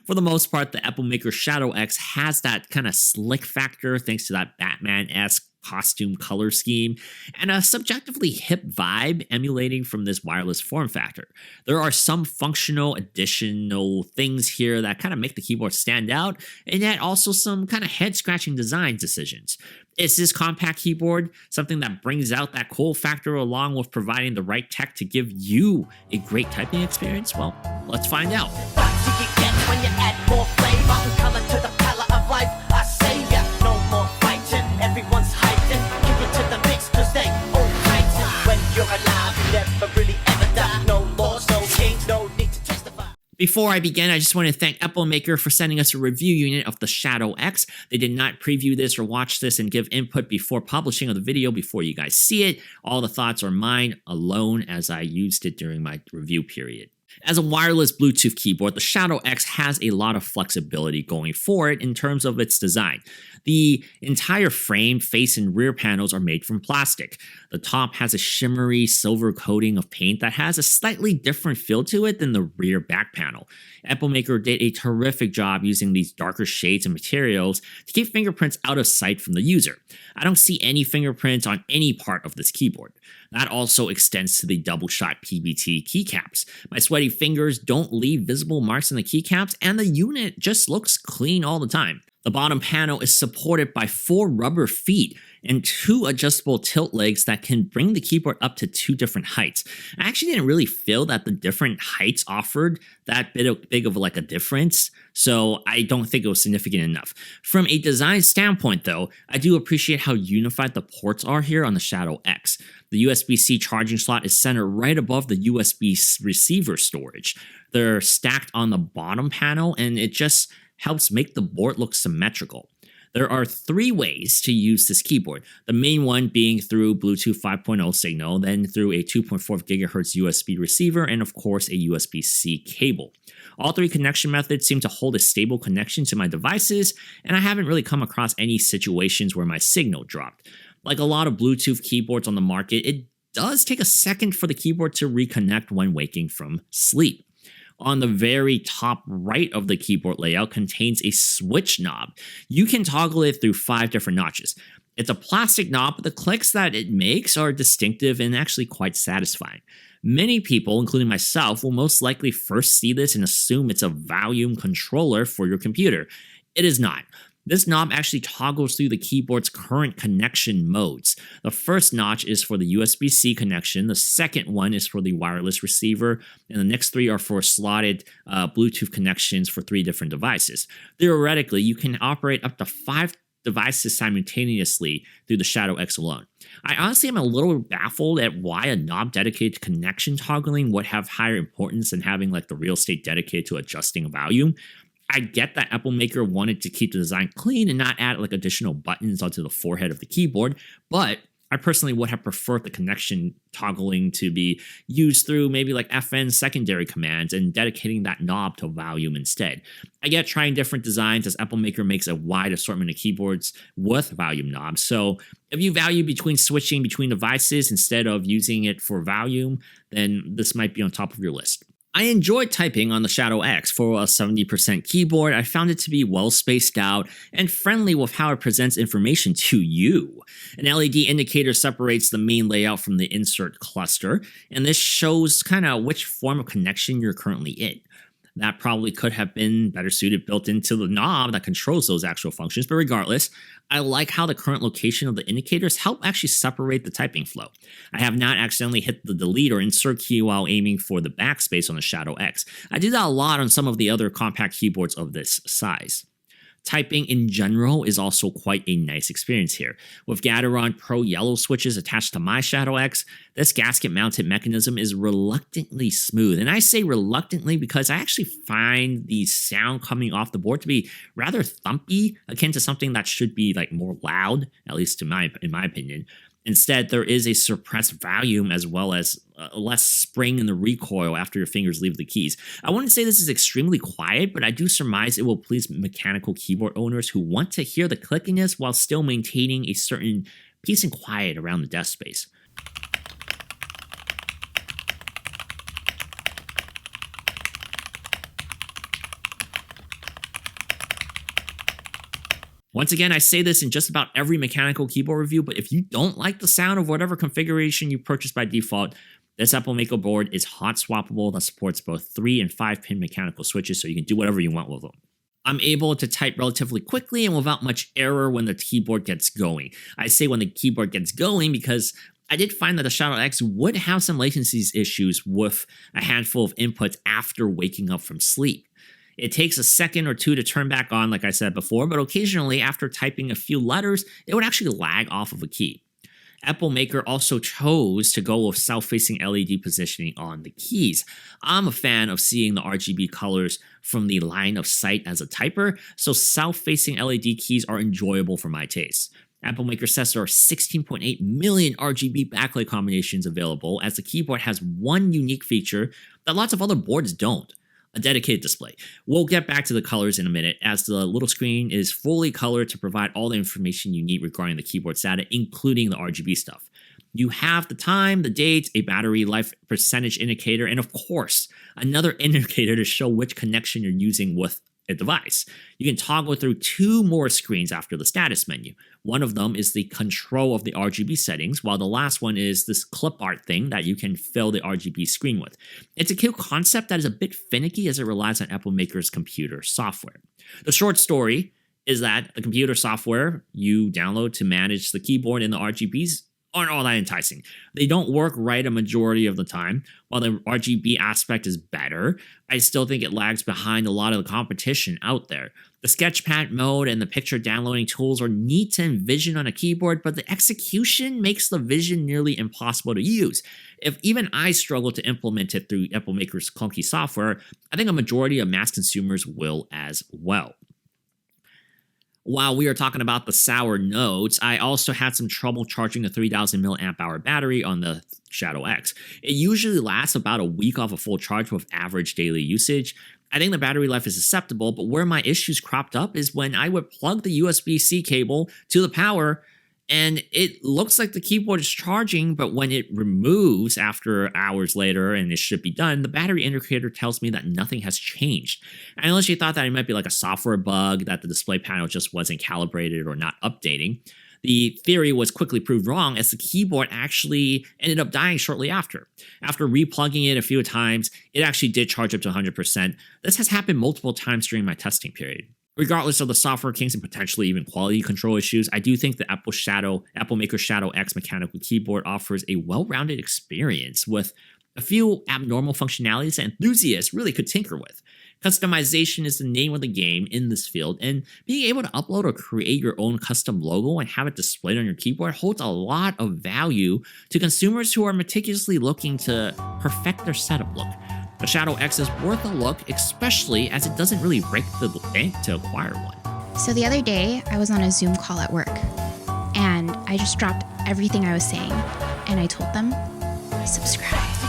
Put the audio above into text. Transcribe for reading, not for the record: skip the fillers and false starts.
For the most part, the Epomaker Shadow-X has that kind of slick factor thanks to that Batman-esque costume color scheme and a subjectively hip vibe emulating from this wireless form factor. There are some functional additional things here that kind of make the keyboard stand out, and yet also some kind of head-scratching design decisions. Is this compact keyboard something that brings out that cool factor along with providing the right tech to give you a great typing experience? Well, let's find out. Before I begin, I just want to thank Epomaker for sending us a review unit of the Shadow-X. They did not preview this or watch this and give input before publishing of the video before you guys see it. All the thoughts are mine alone as I used it during my review period. As a wireless Bluetooth keyboard, the Shadow-X has a lot of flexibility going for it in terms of its design. The entire frame, face, and rear panels are made from plastic. The top has a shimmery silver coating of paint that has a slightly different feel to it than the rear back panel. Epomaker did a terrific job using these darker shades and materials to keep fingerprints out of sight from the user. I don't see any fingerprints on any part of this keyboard. That also extends to the double-shot PBT keycaps. My sweaty fingers don't leave visible marks on the keycaps, and the unit just looks clean all the time. The bottom panel is supported by 4 rubber feet and 2 adjustable tilt legs that can bring the keyboard up to 2 different heights. I actually didn't really feel that the different heights offered that big of like a difference, so I don't think it was significant enough. From a design standpoint though, I do appreciate how unified the ports are here on the Shadow-X. The USB-C charging slot is centered right above the USB receiver storage. They're stacked on the bottom panel, and it just helps make the board look symmetrical. There are 3 ways to use this keyboard, the main one being through Bluetooth 5.0 signal, then through a 2.4 GHz USB receiver, and of course a USB-C cable. All 3 connection methods seem to hold a stable connection to my devices, and I haven't really come across any situations where my signal dropped. Like a lot of Bluetooth keyboards on the market, it does take a second for the keyboard to reconnect when waking from sleep. On the very top right of the keyboard layout contains a switch knob. You can toggle it through 5 different notches. It's a plastic knob, but the clicks that it makes are distinctive and actually quite satisfying. Many people, including myself, will most likely first see this and assume it's a volume controller for your computer. It is not. This knob actually toggles through the keyboard's current connection modes. The first notch is for the USB-C connection, the second one is for the wireless receiver, and the next 3 are for slotted Bluetooth connections for 3 different devices. Theoretically, you can operate up to 5 devices simultaneously through the Shadow-X alone. I honestly am a little baffled at why a knob dedicated to connection toggling would have higher importance than having like the real estate dedicated to adjusting volume. I get that Epomaker wanted to keep the design clean and not add like additional buttons onto the forehead of the keyboard, but I personally would have preferred the connection toggling to be used through maybe like FN secondary commands and dedicating that knob to volume instead. I get trying different designs as Epomaker makes a wide assortment of keyboards with volume knobs, so if you value between switching between devices instead of using it for volume, then this might be on top of your list. I enjoyed typing on the Shadow-X. For a 70% keyboard, I found it to be well spaced out and friendly with how it presents information to you. An LED indicator separates the main layout from the insert cluster, and this shows kind of which form of connection you're currently in. That probably could have been better suited built into the knob that controls those actual functions, but regardless, I like how the current location of the indicators help actually separate the typing flow. I have not accidentally hit the delete or insert key while aiming for the backspace on the Shadow-X. I do that a lot on some of the other compact keyboards of this size. Typing in general is also quite a nice experience here. With Gateron Pro yellow switches attached to my Shadow-X, this gasket-mounted mechanism is reluctantly smooth. And I say reluctantly because I actually find the sound coming off the board to be rather thumpy, akin to something that should be like more loud, at least in my opinion. Instead, there is a suppressed volume as well as less spring in the recoil after your fingers leave the keys. I wouldn't say this is extremely quiet, but I do surmise it will please mechanical keyboard owners who want to hear the clickiness while still maintaining a certain peace and quiet around the desk space. Once again, I say this in just about every mechanical keyboard review, but if you don't like the sound of whatever configuration you purchase by default, this Epomaker board is hot swappable that supports both 3 and 5 pin mechanical switches, so you can do whatever you want with them. I'm able to type relatively quickly and without much error when the keyboard gets going. I say when the keyboard gets going because I did find that the Shadow-X would have some latency issues with a handful of inputs after waking up from sleep. It takes a second or two to turn back on, like I said before, but occasionally after typing a few letters, it would actually lag off of a key. Epomaker also chose to go with south-facing LED positioning on the keys. I'm a fan of seeing the RGB colors from the line of sight as a typer, so south-facing LED keys are enjoyable for my taste. Epomaker says there are 16.8 million RGB backlight combinations available, as the keyboard has one unique feature that lots of other boards don't: a dedicated display. We'll get back to the colors in a minute, as the little screen is fully colored to provide all the information you need regarding the keyboard's data, including the RGB stuff. You have the time, the date, a battery life percentage indicator, and of course, another indicator to show which connection you're using with a device. You can toggle through 2 more screens after the status menu. One of them is the control of the RGB settings, while the last one is this clip art thing that you can fill the RGB screen with. It's a cool concept that is a bit finicky as it relies on Epomaker's computer software. The short story is that the computer software you download to manage the keyboard and the RGBs aren't all that enticing. They don't work right a majority of the time. While the RGB aspect is better, I still think it lags behind a lot of the competition out there. The sketchpad mode and the picture downloading tools are neat to envision on a keyboard, but the execution makes the vision nearly impossible to use. If even I struggle to implement it through Epomaker's clunky software, I think a majority of mass consumers will as well. While we are talking about the sour notes, I also had some trouble charging a 3000 mAh battery on the Shadow-X. It usually lasts about a week off a full charge with average daily usage. I think the battery life is acceptable, but where my issues cropped up is when I would plug the USB-C cable to the power, and it looks like the keyboard is charging, but when it removes after hours later and it should be done, the battery indicator tells me that nothing has changed. And unless you thought that it might be like a software bug, that the display panel just wasn't calibrated or not updating, the theory was quickly proved wrong, as the keyboard actually ended up dying shortly after. After replugging it a few times, it actually did charge up to 100%. This has happened multiple times during my testing period. Regardless of the software kinks and potentially even quality control issues, I do think the Epomaker Shadow-X mechanical keyboard offers a well-rounded experience with a few abnormal functionalities that enthusiasts really could tinker with. Customization is the name of the game in this field, and being able to upload or create your own custom logo and have it displayed on your keyboard holds a lot of value to consumers who are meticulously looking to perfect their setup look. The Shadow-X is worth a look, especially as it doesn't really break the bank to acquire one. So the other day, I was on a Zoom call at work, and I just dropped everything I was saying, and I told them, subscribe.